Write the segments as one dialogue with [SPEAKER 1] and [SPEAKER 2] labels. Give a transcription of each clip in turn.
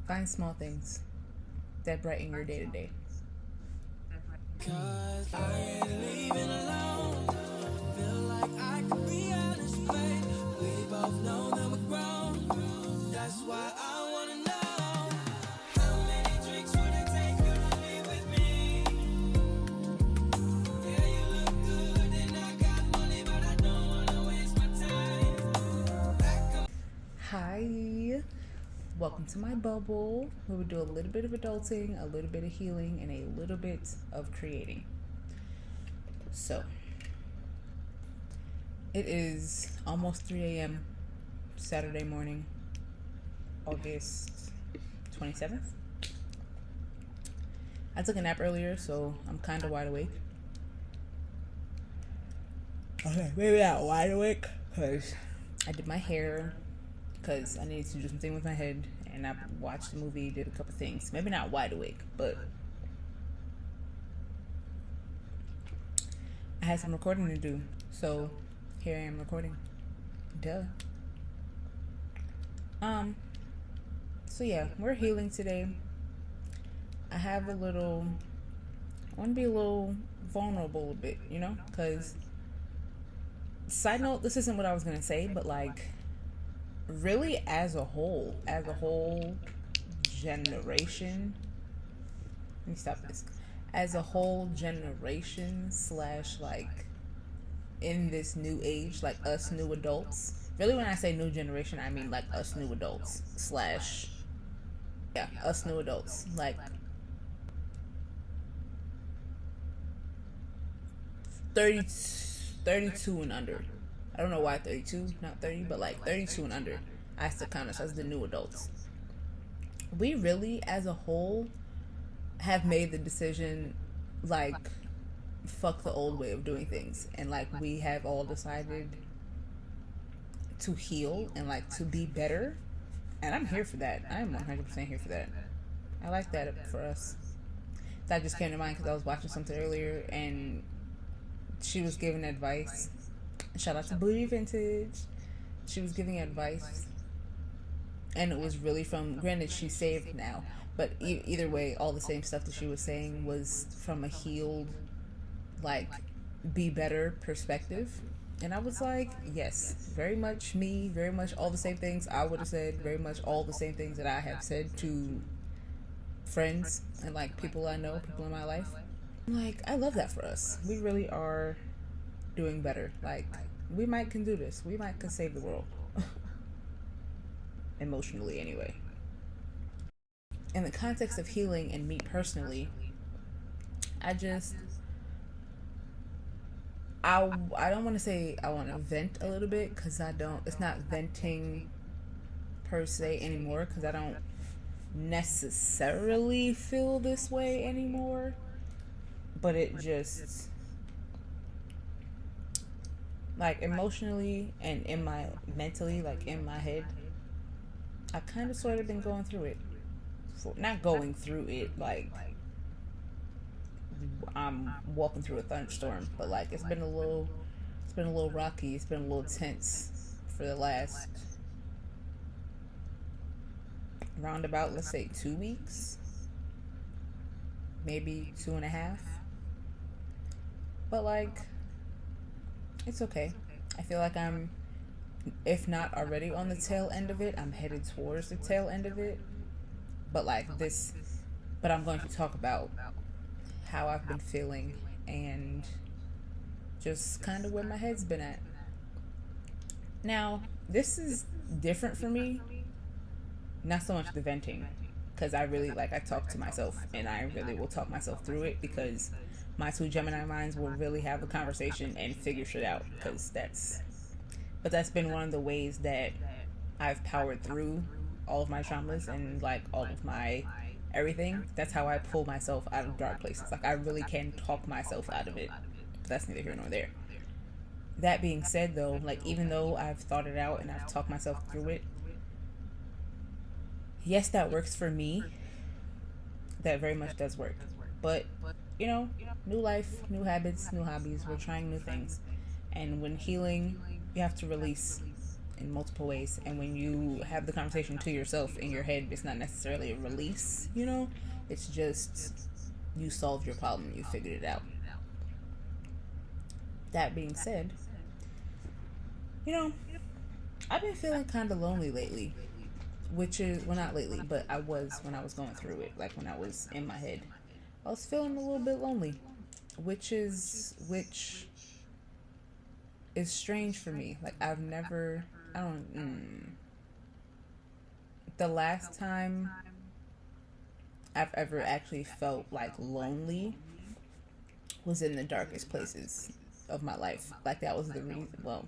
[SPEAKER 1] Find small things that brighten your day to day. Cause I ain't leaving alone. Feel like I could be honest, babe. We both know that we're grown. That's why I wanna know. How many drinks would it take you to leave with me? Yeah, you look good and I got money, but I don't wanna waste my time. Hi. Welcome to my bubble, where we do a little bit of adulting, a little bit of healing, and a little bit of creating. So, it is almost 3 a.m. Saturday morning, August 27th. I took a nap earlier, so I'm kind of wide awake. Okay, maybe not wide awake, because I did my hair, because I needed to do something with my head, and I watched the movie, did a couple things. Maybe not wide awake, but I had some recording to do, so here I am recording. Duh. So yeah, we're healing today. I want to be a little vulnerable a bit, because, side note, this isn't what I was going to say, but like, really as a whole generation, let me stop this, as a whole generation slash like in this new age, like us new adults, really when I say new generation I mean like us new adults slash us new adults, like 30 32 and under. I don't know why 32, not 30, but like 32 and under. I still count us as the new adults. We really, as a whole, have made the decision, like, fuck the old way of doing things. And, like, we have all decided to heal and, like, to be better. And I'm here for that. I'm 100% here for that. I like that for us. That just came to mind because I was watching something earlier and she was giving advice. Shout out to Booty Vintage. She was giving advice, and it was really from, granted she's saved now, but either way, all the same stuff that she was saying was from a healed, like, be better perspective. And I was like, yes, very much me, very much all the same things I would have said, very much all the same things that I have said to friends and like people I know, people in my life. I'm like, I love that for us. We really are doing better. Like, we might can do this. We might can save the world. Emotionally, anyway. In the context of healing and me personally, I don't want to say I want to vent a little bit, because it's not venting per se anymore, because I don't necessarily feel this way anymore, but it just, like, emotionally and mentally, like in my head, I kind of sort of been going through it. Not going through it like I'm walking through a thunderstorm, but like it's been a little rocky, it's been a little tense for the last roundabout, let's say 2 weeks, maybe 2.5. But like, it's okay. I feel like I'm, if not already on the tail end of it, I'm headed towards the tail end of it. But I'm going to talk about how I've been feeling and just kind of where my head's been at. Now, this is different for me. Not so much the venting, because I really, like, I talk to myself and I really will talk myself through it, because my two Gemini minds will really have a conversation and figure shit out, because that's been one of the ways that I've powered through all of my traumas and like all of my everything. That's how I pull myself out of dark places. Like, I really can talk myself out of it. But that's neither here nor there. That being said, though, like, even though I've thought it out and I've talked myself through it, yes, that works for me. That very much does work. But, new life, new habits, new hobbies. We're trying new things. And when healing, you have to release in multiple ways. And when you have the conversation to yourself in your head, it's not necessarily a release, you know? It's just you solved your problem, you figured it out. That being said, you know, I've been feeling kind of lonely lately, which is, well, not lately, but I was when I was going through it, like when I was in my head. I was feeling a little bit lonely, which is strange for me. Like, the last time I've ever actually felt like lonely was in the darkest places of my life. Like, that was the reason, well,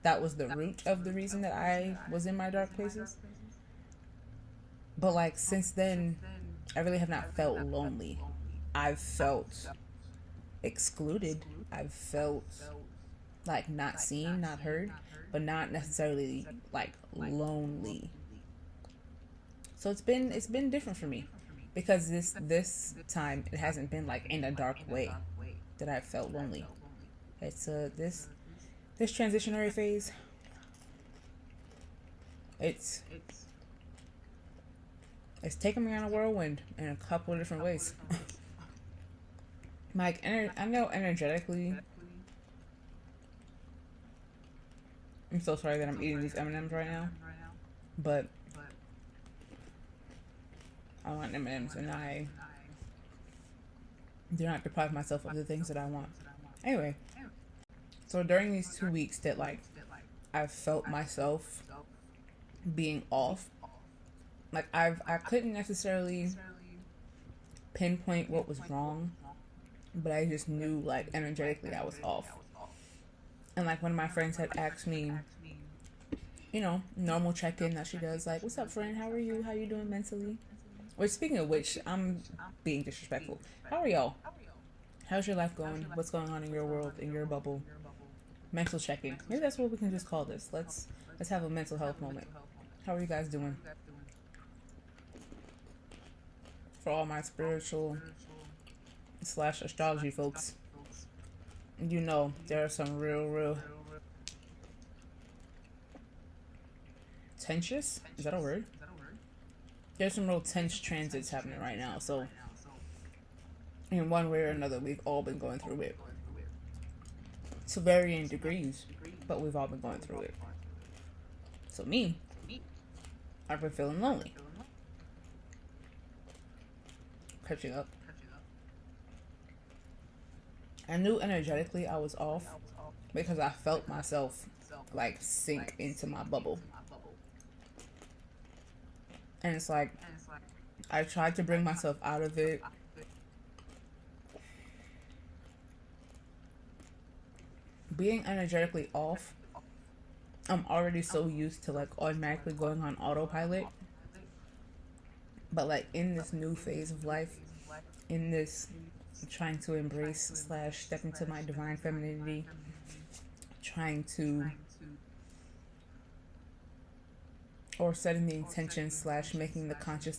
[SPEAKER 1] that was the root of the reason that I was in my dark places. But like, since then, I really have not felt lonely. I've felt excluded. I've felt like not seen, not heard, but not necessarily like lonely. So it's been different for me, because this time it hasn't been like in a dark way that I've felt lonely. It's this transitionary phase. It's taken me on a whirlwind in a couple of different ways. Like, I know energetically, I'm so sorry that I'm eating these M&Ms right now, but I want M&Ms, and I do not deprive myself of the things that I want. Anyway, so during these 2 weeks that like I've felt myself being off, like I couldn't necessarily pinpoint what was wrong, but I just knew like energetically I was off. And like one of my friends had asked me, you know, normal check-in that she does, like, "What's up, friend? How are you? How you doing mentally?" Which, speaking of which, I'm being disrespectful. How are y'all? How's your life going? What's going on in your world, in your bubble? Mental check-in. Maybe that's what we can just call this. Let's have a mental health moment. How are you guys doing? For all my spiritual / astrology folks, you know there are some real tensious, is that a word? There's some real tense transits happening right now, so in one way or another we've all been going through it to varying degrees, but we've all been going through it. So me, I've been feeling lonely. Catching up. I knew energetically I was off because I felt myself like sink into my bubble. And it's like I tried to bring myself out of it. Being energetically off, I'm already so used to like automatically going on autopilot. But like in this new phase of life, in this trying to embrace / step into my divine femininity, trying to, or setting the intention / making the conscious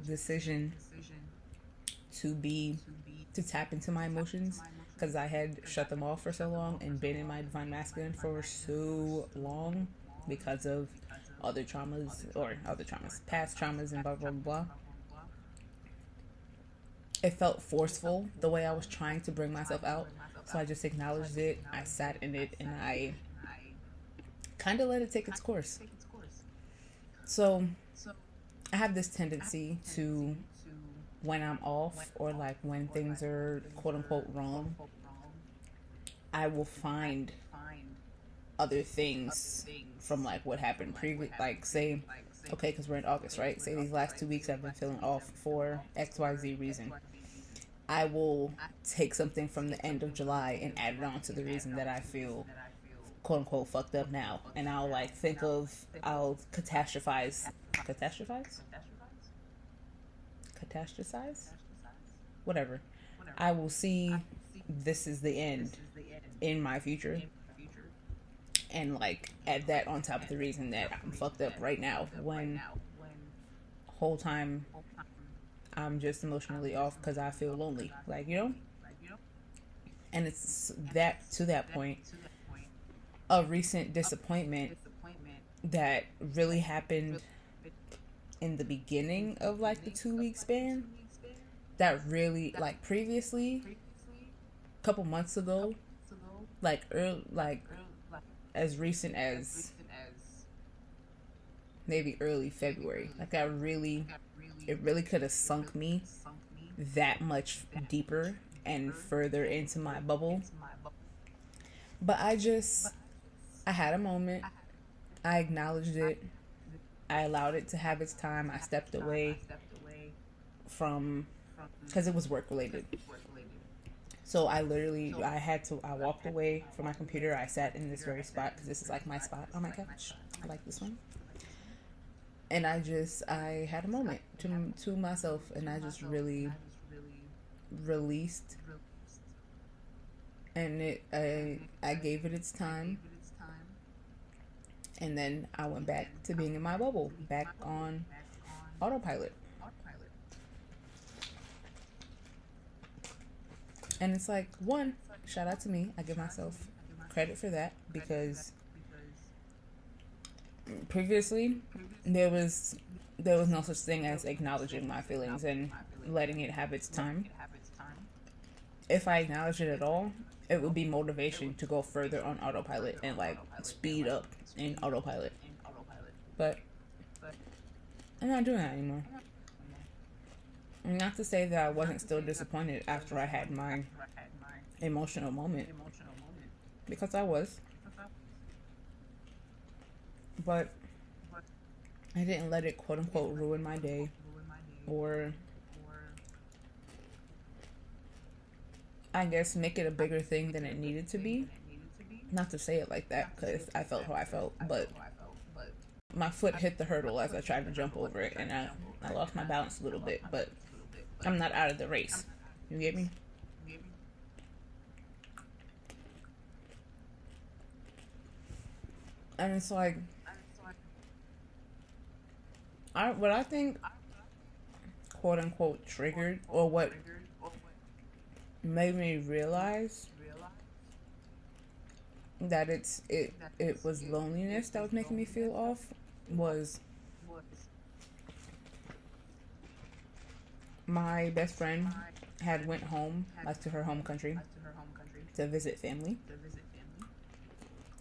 [SPEAKER 1] decision to tap into my emotions, because I had shut them off for so long and been in my divine masculine for so long because of past traumas and blah blah blah. It felt forceful the way I was trying to bring myself out, so I just acknowledged it, I sat in it, and I kind of let it take its course. So I have this tendency to, when I'm off, or like when things are quote unquote wrong, I will find other things from like what happened previous, like say, okay, because we're in August, right? Say these last 2 weeks I've been feeling off for XYZ reason. I will take something from the end of July and add it on to the reason that I feel quote unquote fucked up now. And I'll like I'll catastrophize? Whatever. I will see this is the end in my future, and like add that on top of the reason that I'm fucked up right now, when whole time I'm just emotionally off because I feel lonely, like, you know. And it's that, to that point, a recent disappointment that really happened in the beginning of like the 2 week span that really like previously a couple months ago, like early, like as recent as maybe early February, like I really, it really could have sunk me that much deeper and further into my bubble. But I had a moment. I acknowledged it. I allowed it to have its time. I stepped away from, because it was work related. So I walked away from my computer. I sat in this very spot because this is like my spot on my couch. I like this one. And I had a moment to myself, and I just really released, and I gave it its time, and then I went back to being in my bubble, back on autopilot. And it's like, one, shout out to me. I give myself credit for that, because previously there was no such thing as acknowledging my feelings and letting it have its time. If I acknowledge it at all, it would be motivation to go further on autopilot and like speed up in autopilot. But I'm not doing that anymore. Not to say that I wasn't still disappointed after I had my emotional moment, because I was. But I didn't let it quote unquote ruin my day, or I guess make it a bigger thing than it needed to be. Not to say it like that, because I felt how I felt, but my foot hit the hurdle as I tried to jump over it, and I lost my balance a little bit, but I'm not out of the race. You get me? And it's like, what I think quote unquote triggered, or what made me realize that it was loneliness that was making me feel off, was my best friend had went home, like to her home country, to visit family.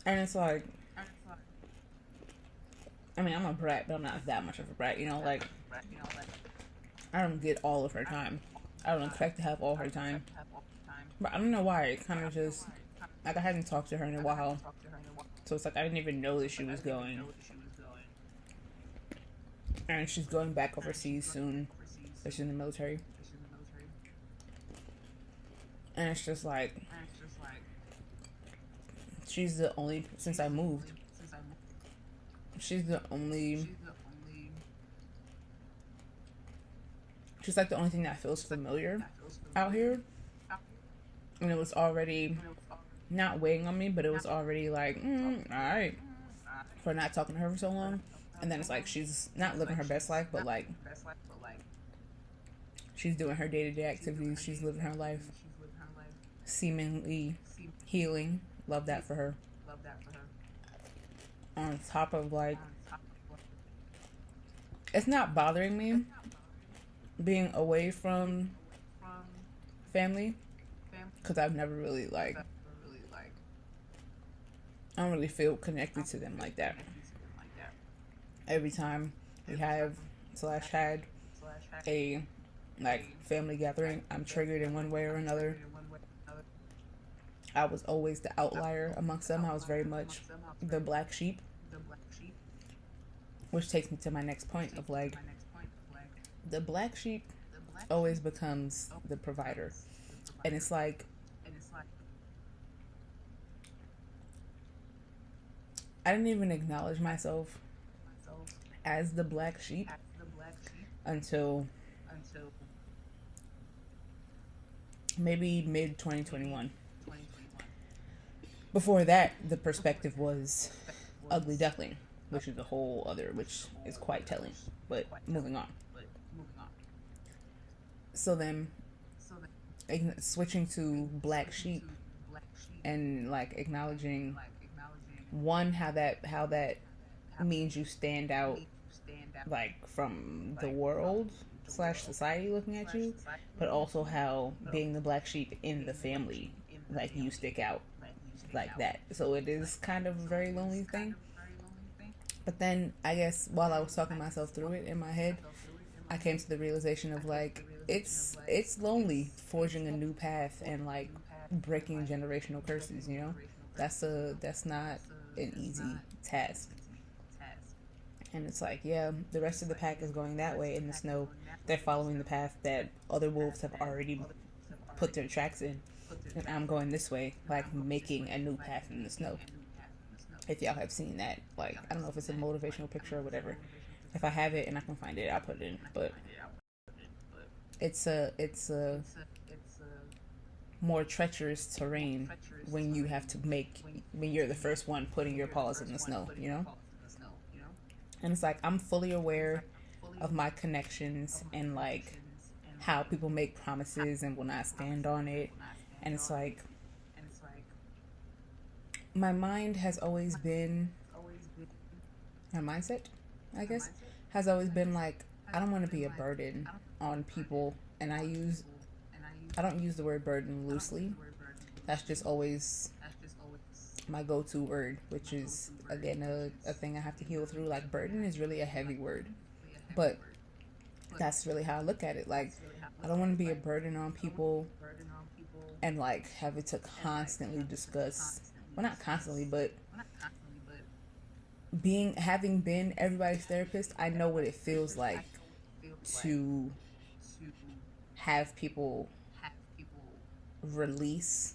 [SPEAKER 1] And it's like, I mean, I'm a brat, but I'm not that much of a brat, you know, like, I don't get all of her time. I don't expect to have all her time. But I don't know why, it kind of just, like, I hadn't talked to her in a while, so it's like I didn't even know that she was going. And she's going back overseas soon, so she's in the military. And it's just like, she's the only, since I moved, she's like the only thing that feels familiar out here. And it was already not weighing on me, but it was already like, alright, for not talking to her for so long. And then it's like, she's not living her best life, but like, she's doing her day-to-day activities, she's living her life, seemingly healing. Love that for her. On top of like, it's not bothering me being away from family, because I've never really like, I don't really feel connected to them like that. Every time we have / had a like family gathering, I'm triggered in one way or another. I was always the outlier amongst them. I was very much the black sheep, which takes me to my next point of like, the black sheep always becomes the provider. And it's like, I didn't even acknowledge myself as the black sheep until maybe mid 2021. Before that, the perspective was ugly duckling, which is a whole other, which is quite telling. But moving on. So then, switching to black sheep and like acknowledging, one, how that means you stand out, like, from the world slash society looking at you, but also how being the black sheep in the family, like, you stick out like that. So it is kind of a very lonely thing. But then I guess while I was talking myself through it in my head, I came to the realization of, like, it's lonely forging a new path and, like, breaking generational curses, you know? That's not an easy task. And it's like, yeah, the rest of the pack is going that way in the snow. They're following the path that other wolves have already put their tracks in. And I'm going this way, like, making a new path in the snow. If y'all have seen that, like, I don't know if it's a motivational picture or whatever. If I have it and I can find it, I'll put it in. But it's a more treacherous terrain when you have to make when you're the first one putting your paws in the snow, you know? And it's like I'm fully aware of my connections and, like, how people make promises and will not stand on it. And it's like my mind has always been my mindset, I guess, has always been like I don't want to be a burden on people, and I don't use the word burden loosely. That's just always my go-to word, which is again a thing I have to heal through. Like, burden is really a heavy word, but that's really how I look at it. Like, I don't want to be a burden on people and, like, have it to constantly discuss, well, not constantly, but having been everybody's therapist, I know what it feels like to have people release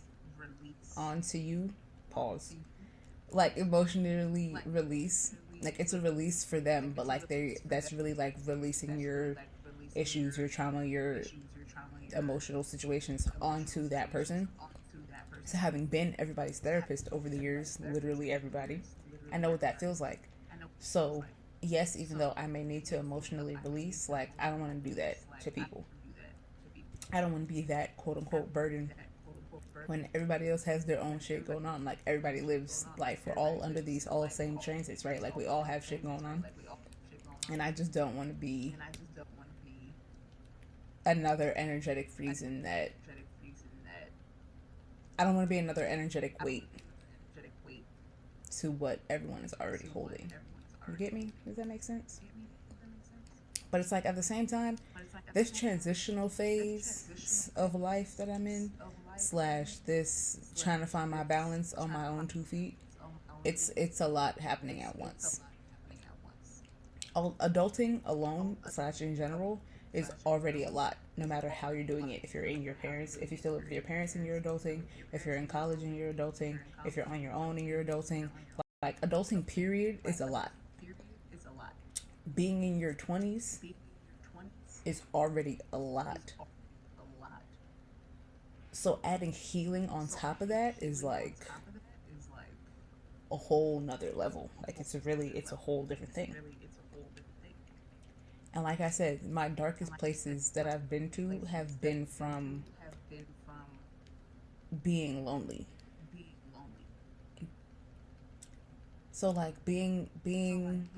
[SPEAKER 1] onto you, pause, like, emotionally release. Like, it's a release for them, but, like, that's really like releasing your issues, your trauma, your emotional situations onto that person. So having been everybody's therapist over the years, literally everybody, I know what that feels like. So yes, even though I may need to emotionally release, like, I don't want to do that to people. I don't want to be that quote unquote burden when everybody else has their own shit going on. Like, everybody lives life. We're all under these all same transits, right? Like, we all have shit going on. And I just don't want to be another energetic reason that I don't want to be another energetic weight to what everyone is already holding. You get me? Does that make sense? But it's like, at the same time, this transitional phase of life that I'm in, slash this trying to find my balance on my own 2 feet, it's a lot happening at once. Adulting alone, slash in general, is already a lot, no matter how you're doing it. If you're in your parents, if you still live with your parents and you're adulting, if you're in college and you're adulting, if you're on your own and you're adulting, like, adulting period is a lot. Being in your 20s is already a lot. So adding healing on top of that is like a whole nother level. Like, it's a whole different thing. And like I said, my darkest places that I've been to have been from being lonely. So, like, being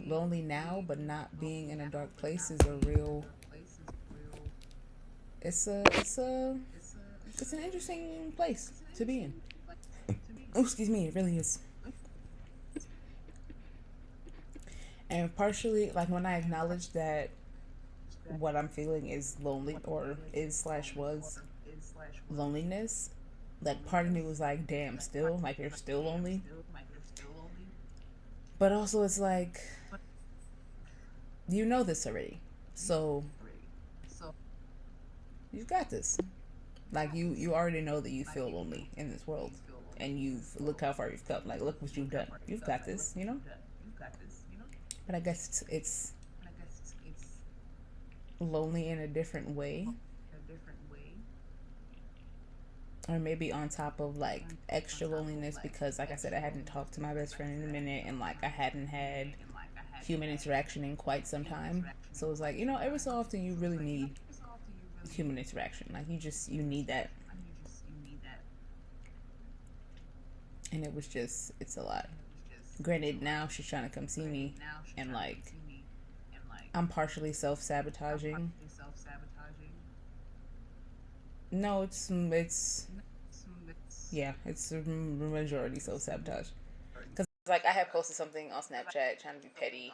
[SPEAKER 1] lonely now but not being in a dark place is a real it's an interesting place to be in. Oh, excuse me, it really is. And partially, like, when I acknowledge that what I'm feeling is lonely, or is slash was loneliness, like, part of me was like, damn, still, like, you're still lonely. But also, it's like, you know this already, so you've got this. Like, you already know that you feel lonely in this world, and look how far you've come. Like, look what you've done. You've got this, you know. But I guess it's lonely in a different way, or maybe on top of, like, extra loneliness, because, like I said, I hadn't talked to my best friend in a minute, and, like, I hadn't had human interaction in quite some time. So it's like, every so often you really need human interaction. Like, you need that. And it's a lot. Granted, now she's trying to come see me, and like I'm partially self-sabotaging. No, it's yeah, it's a majority self-sabotage. Because like I had posted something on Snapchat trying to be petty,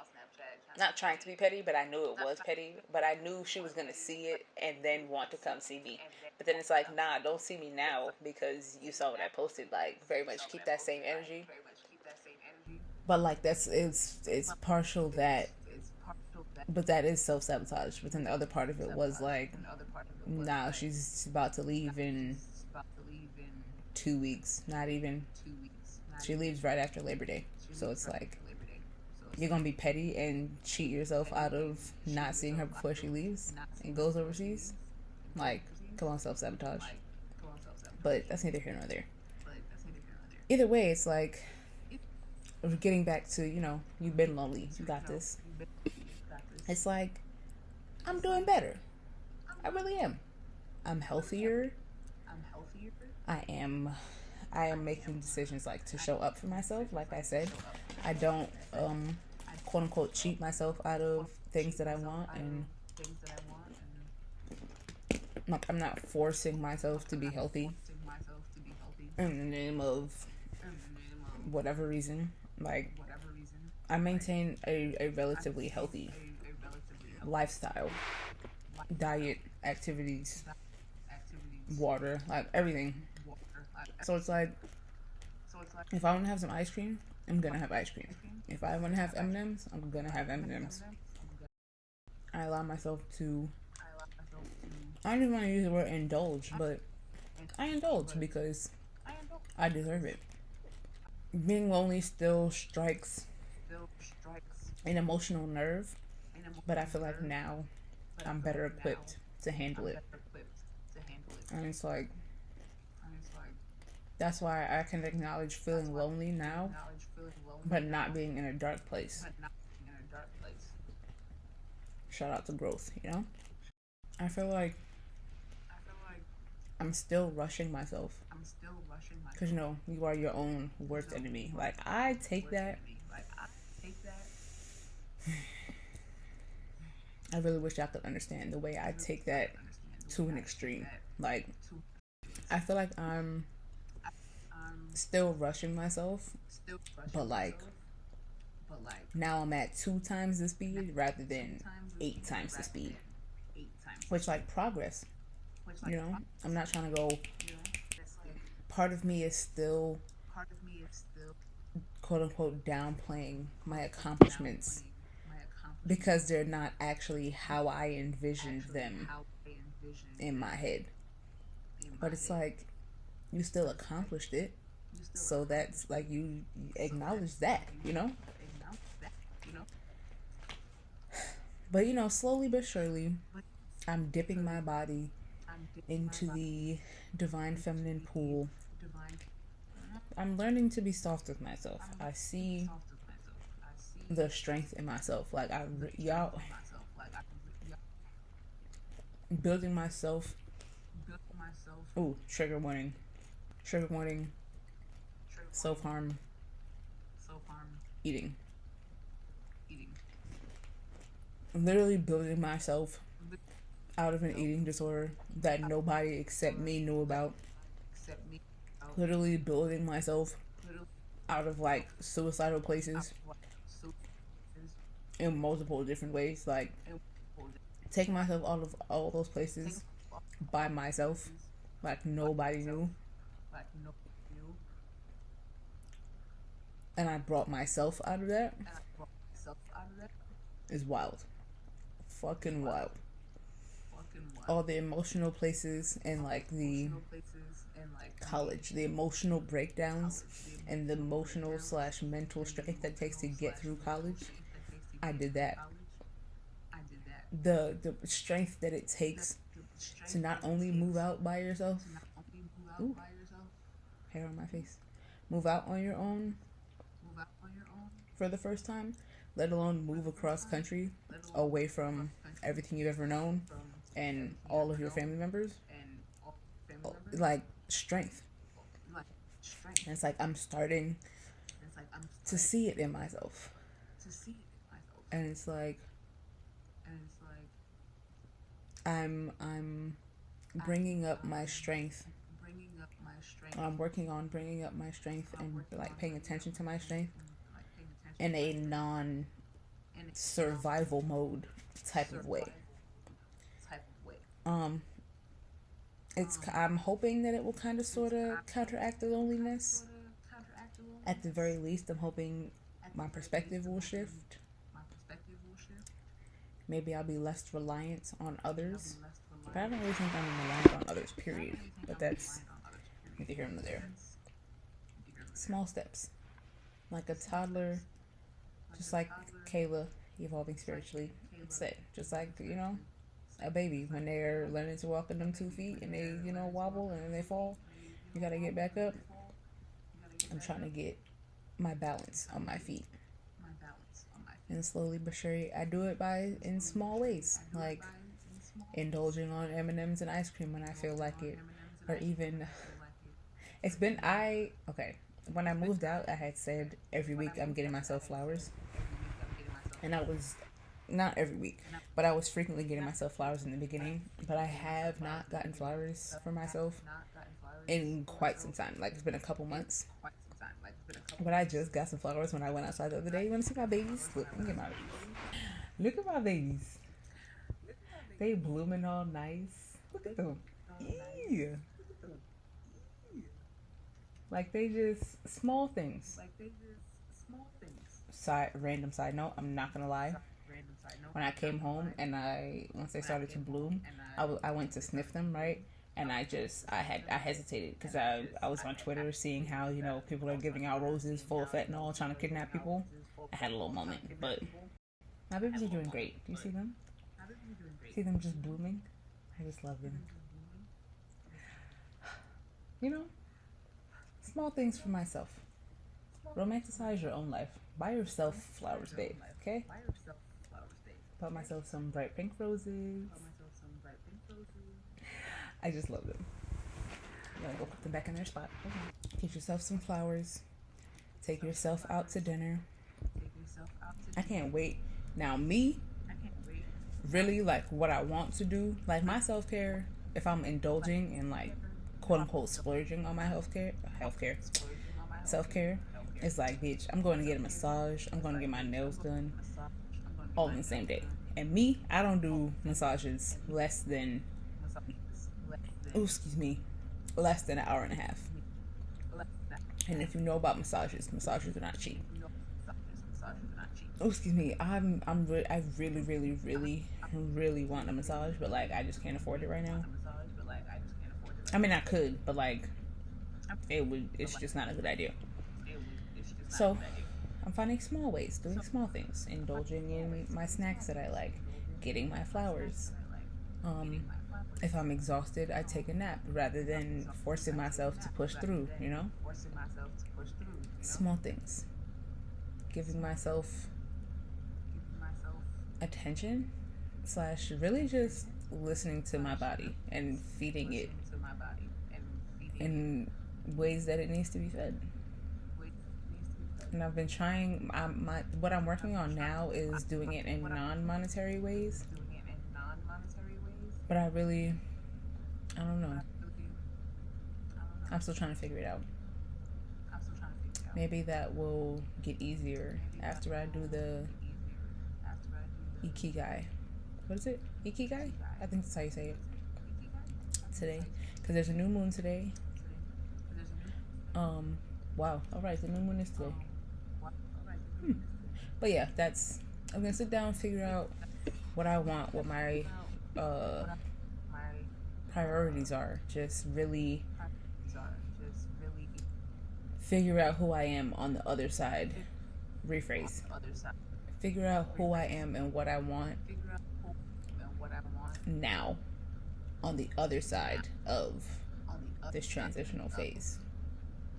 [SPEAKER 1] not trying to be petty, but I knew it was petty. But I knew she was gonna see it and then want to come see me. But then it's like, nah, don't see me now because you saw what I posted. Like, very much keep that same energy. But like it's partial that, but that is self sabotage. But then the other part of it was like, nah, she's about to leave in 2 weeks. Not even. She leaves right after Labor Day, so it's like you're gonna be petty and cheat yourself out of not seeing her before she leaves and goes overseas. Like, come on, self sabotage. But that's neither here nor there. Either way, it's like we're getting back to, you've been lonely. You got this. It's like I'm doing better. I really am. I'm healthier. I am making decisions like to show up for myself. Like I said, I don't quote unquote cheat myself out of things that I want, and like I'm not forcing myself to be healthy in the name of whatever reason. Like, I maintain a relatively healthy lifestyle, diet, activities, water, like everything. So it's like, if I want to have some ice cream, I'm gonna have ice cream. If I want to have M&Ms, I'm gonna have M&Ms. I allow myself to. I don't even want to use the word indulge, but I indulge because I deserve it. Being lonely still strikes an emotional nerve, but I feel like now I'm better equipped to handle it. And it's like, that's why I can acknowledge feeling lonely now, but not being in a dark place. Shout out to growth, I feel like I'm still rushing myself. Because, you are your own worst enemy. Like, I take that. I really wish I could understand the way I take that to an extreme. Like, I feel like I'm still rushing myself, but like now I'm at 2 times the speed rather than 8 times the speed, which like progress. I'm not trying to go. Part of me is still quote unquote downplaying my accomplishments because they're not actually how I envisioned them in my head. But it's like you still accomplished it, so that's like you acknowledge that. But slowly but surely, I'm dipping my body into the divine feminine pool. I'm learning to be soft with myself. I see the strength in myself. Like, y'all, building myself. Ooh, trigger warning. Trigger warning. Self harm. Eating. Literally building myself out of an eating disorder that nobody except me knew about. Literally building myself out of like suicidal places in multiple different ways. Like, taking myself out of all those places by myself, like nobody knew. And I brought myself out of that. Is wild. Fucking wild. All the emotional places and like the college, the emotional breakdowns and the emotional / mental strength that takes to get through college. I did that. The strength that it takes to not only move out by yourself. Ooh, hair on my face. Move out on your own for the first time, let alone move across country away from everything you've ever known and all of your family members. Like, strength. And it's like I'm starting to see it in myself. And it's like I'm bringing up my strength. I'm working on bringing up my strength and like paying attention to my strength in a non-survival mode type of way. I'm hoping that it will kind of sort of counteract the loneliness. At the very least, I'm hoping my perspective will shift. Maybe I'll be less reliant on others. But I don't really think I'm reliant on others, period. But that's neither here nor there. Small steps. Like a toddler, just like Kayla, evolving spiritually, said. Just like, a baby, when they're learning to walk on them 2 feet and they, wobble and then they fall, you gotta get back up. I'm trying to get my balance on my feet. And slowly but surely, I do it in small ways, like indulging on M&Ms and ice cream when I feel like it, or even, when I moved out, I had said every week I'm getting myself flowers, and I was, not every week, but I was frequently getting myself flowers in the beginning, but I have not gotten flowers for myself in quite some time, like it's been a couple months. But I just got some flowers when I went outside the other day. You want to see my babies? Look at my babies. Look at my babies. They blooming all nice. Look at them. Yeah. Like they just small things. Random side note. I'm not gonna lie. When I came home and once they started to bloom, I went to sniff them, right? And I hesitated because I was on Twitter seeing how, people are giving out roses full of fentanyl, trying to kidnap people. I had a little moment, but my babies are doing great. Do you see them? See them just blooming? I just love them. Small things for myself. Romanticize your own life. Buy yourself flowers, babe. Okay? Bought myself some bright pink roses. I just love them. I'm gonna go put them back in their spot. Okay. Get yourself some flowers. Take yourself out to dinner. I can't wait. Now really like what I want to do, like my self-care, if I'm indulging in like quote unquote splurging on my self-care, it's like, bitch, I'm going to get a massage. I'm going to get my nails done all in the same day. And I don't do massages less than an hour and a half. And if you know about massages are not cheap. I really want a massage, but like I just can't afford it right now. I mean, I could, but like it's just not a good idea. So I'm finding small ways, doing small things, indulging in my snacks that I like, getting my flowers. If I'm exhausted, I take a nap rather than forcing myself to push through, Small things. Giving myself attention / really just listening to my body and feeding it in ways that it needs to be fed. And I've been trying, what I'm working on now is doing it in non-monetary ways. But I don't know. I'm still trying to figure it out. Maybe that will get easier after I do the Ikigai. What is it? Ikigai? I think that's how you say it. Today. Because there's a new moon today. Wow. Alright, the new moon is today. But yeah, I'm going to sit down and figure out what I want, what my priorities are. Just really figure out who I am on the other side. Rephrase. Figure out who I am and what I want now on the other side of this transitional phase.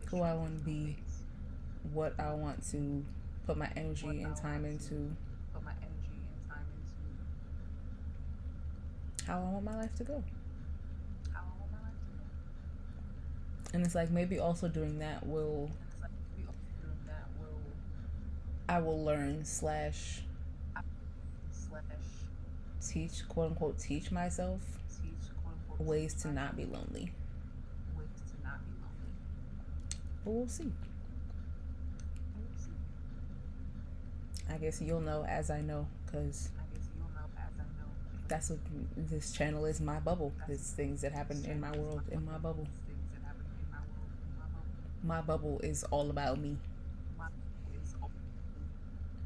[SPEAKER 1] Who I want to be, what I want to put my energy and time into, how I want my life to go. And it's like maybe also doing that will I will learn slash teach, quote unquote, teach myself ways to not be lonely. But we'll see. I guess you'll know as I know, because that's what this channel is, my bubble. It's things that happen in my world, in my bubble. My bubble is all about me.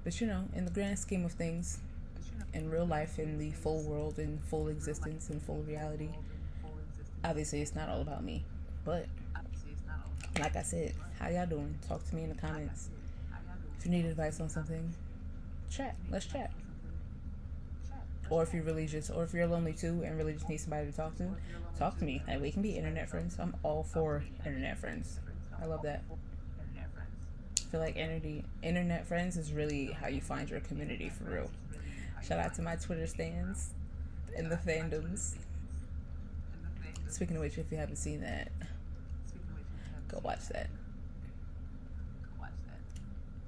[SPEAKER 1] But you know, in the grand scheme of things, in real life, in the full world, in full existence, in full reality, obviously it's not all about me. But like I said, how y'all doing? Talk to me in the comments. If you need advice on something, chat. Let's chat. Or if you're really just, or if you're lonely too and really just need somebody to talk to me. Like, we can be internet friends. I'm all for internet friends. I love that. I feel like internet friends is really how you find your community for real. Shout out to my Twitter stands and the fandoms. Speaking of which, if you haven't seen that, go watch that.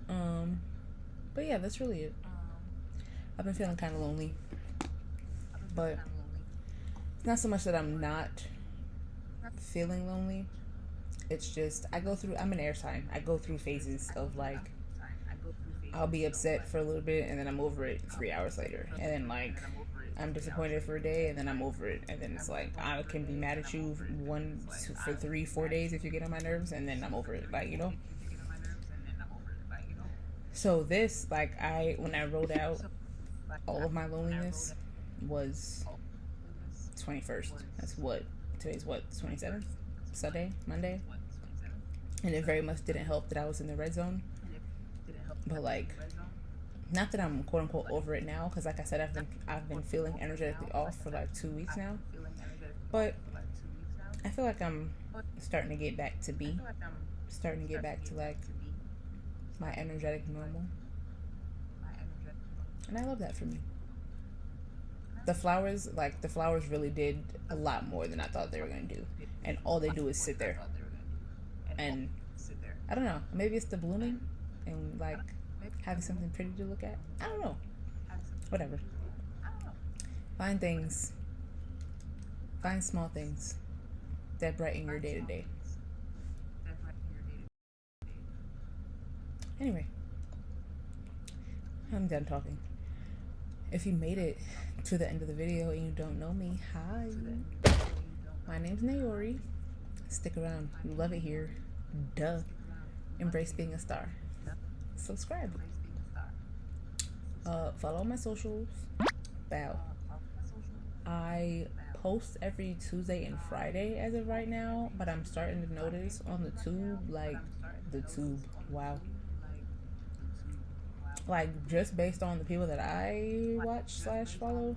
[SPEAKER 1] But yeah, that's really it. I've been feeling kind of lonely, but it's not so much that I'm not feeling lonely. It's just I'm an air sign. I go through phases of like, I'll be upset for a little bit and then I'm over it 3 hours later, and then like I'm disappointed for a day and then I'm over it, and then it's like I can be mad at you for 3-4 days if you get on my nerves, and then I'm over it, like, you know. So this, like, when I wrote out all of my loneliness was 21st. That's what today's, what, 27th, Sunday, Monday, and it very much didn't help that I was in the red zone. But like, not that I'm quote unquote over it now, because like I said, I've been feeling energetically off for like 2 weeks now, but I feel like I'm starting to get back to like my energetic normal, and I love that for me. The flowers really did a lot more than I thought they were gonna do, and all they do is sit there, and I don't know, maybe it's the blooming and like having something pretty to look at. I don't know. Whatever. Find small things that brighten your day to day. Anyway, I'm done talking. If you made it to the end of the video and you don't know me, hi. My name's Naori. Stick around. You love it here. Duh. Embrace being a star. Subscribe. Follow my socials. Bow. I post every Tuesday and Friday as of right now, but I'm starting to notice on the tube, wow. Like, just based on the people that I watch / follow,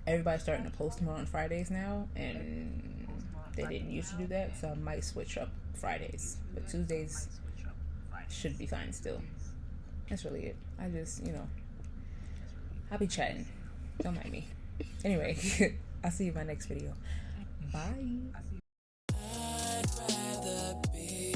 [SPEAKER 1] everybody's starting to post more on Fridays now, and they didn't used to do that, so I might switch up Fridays. But Tuesdays should be fine still. That's really it. I just, I'll be chatting. Don't mind me. Anyway, I'll see you in my next video. Bye. I'd rather be